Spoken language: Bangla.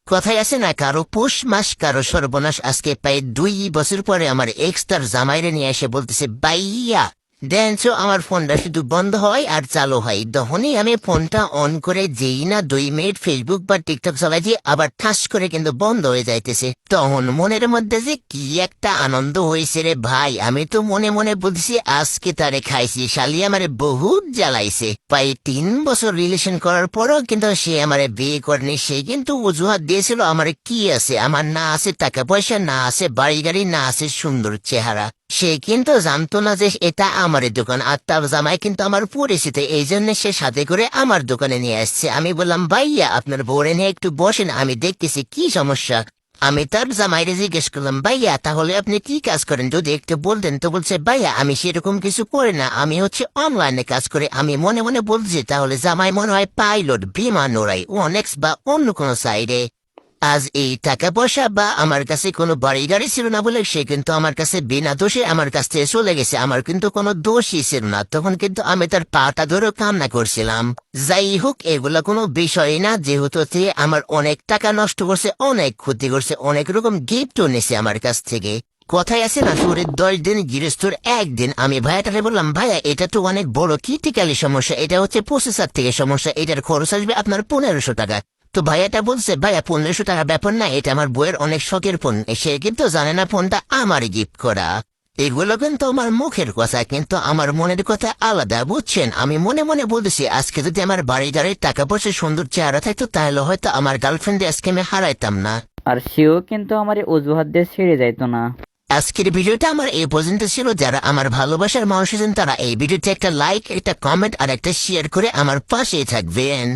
কথায় আছে না, কারো পৌষ মাস কারো সর্বনাশ। আজকে প্রায় 2 বছর পরে আমার এক্স তার জামাইরে নিয়ে এসে বলতেছে, ভাইয়া দেখছো আমার ফোনটা শুধু বন্ধ হয় আর চালু হয়। তখনই আমি ফোনটা অন করে যেই না 2 মিনিট ফেসবুক বা টিকটক চালাইছি, আবার ঠাস করে কিন্তু বন্ধ হয়ে যাইতেছে। তখন মনের মধ্যে যে কি একটা আনন্দ হয়েছে রে ভাই, আমি তো মনে মনে বলছি আজকে তারে খাইছি, শালি আমারে বহুত জ্বালাইছে। প্রায় 3 বছর রিলেশন করার পরও কিন্তু সে আমারে বিয়ে করেনি। সে কিন্তু অজুহাত দিয়েছিল আমার কি আছে, আমার না আছে টাকা পয়সা, না আছে বাড়ি গাড়ি, না আছে সুন্দর চেহারা। সে কিন্তু জানতো না যে এটা আমার দোকান, আর তার জামাই কিন্তু আমার পরিচিত, এই জন্য সে সাথে করে আমার দোকানে নিয়ে আসছে। আমি বললাম, ভাইয়া আপনার বউরে নিয়ে একটু বসেন, আমি দেখতেছি কি সমস্যা। আমি তার জামাইরে জিজ্ঞেস করলাম, ভাইয়া তাহলে আপনি কি কাজ করেন যদি একটু বলতেন। তো বলছে, ভাইয়া আমি সেরকম কিছু করি না, আমি হচ্ছে অনলাইনে কাজ করি। আমি মনে মনে বলছি তাহলে জামাই মনে হয় পাইলট, বিমান ওড়াই অনেক্স বা অন্য কোনো সাইডে। আজ এই টাকা পয়সা বা আমার কাছে কোনো বাড়ি গাড়ি ছিল না বলে সে কিন্তু আমার কাছে বিনা দোষে আমার কাছ থেকে চলে গেছে। আমার কিন্তু কোনো দোষই ছিল না, তখন কিন্তু আমি তার পাটা ধরে কান্না করছিলাম। যাই হোক, এগুলা কোনো বিষয় না, যেহেতু সে আমার অনেক টাকা নষ্ট করছে, অনেক ক্ষতি করছে, অনেক রকম গিফটও নিয়েছে আমার কাছ থেকে। কথায় আছে না, শহরের 10 দিন গৃহস্থর 1 দিন। আমি ভাইয়াটারে বললাম, ভাইয়া এটা তো অনেক বড় ক্রিটিক্যালি সমস্যা, এটা হচ্ছে প্রসেসর থেকে সমস্যা, এটার খরচ আসবে আপনার 1500 টাকা। তো ভাইয়াটা বলছে, ভাইয়া 1500 টাকা ব্যাপার না, এটা আমার বইয়ের অনেক শখের ফোন, সে কিন্তু জানে না ফোনটা আমারই গিফট করা। এগুলো কিন্তু আমার মুখের কথা, কিন্তু আমার মনের কথা আলাদা, বুঝছেন। আমি মনে মনে বলতেছি আজকে যদি আমার বাড়ি গাড়ির টাকা পয়সা সুন্দর চেহারা থাকতো তাহলে হয়তো আমার গার্লফ্রেন্ডে আজকে আমি হারাইতাম না। আর সেও কিন্তু আমার এই অজুহাত দিয়ে ছেড়ে যাইতো না। আজকের ভিডিওটা আমার এই পর্যন্ত ছিল। যারা আমার ভালোবাসার মানুষ আছেন তারা এই ভিডিওতে একটা লাইক, একটা কমেন্ট আর একটা শেয়ার করে আমার পাশেই থাকবেন।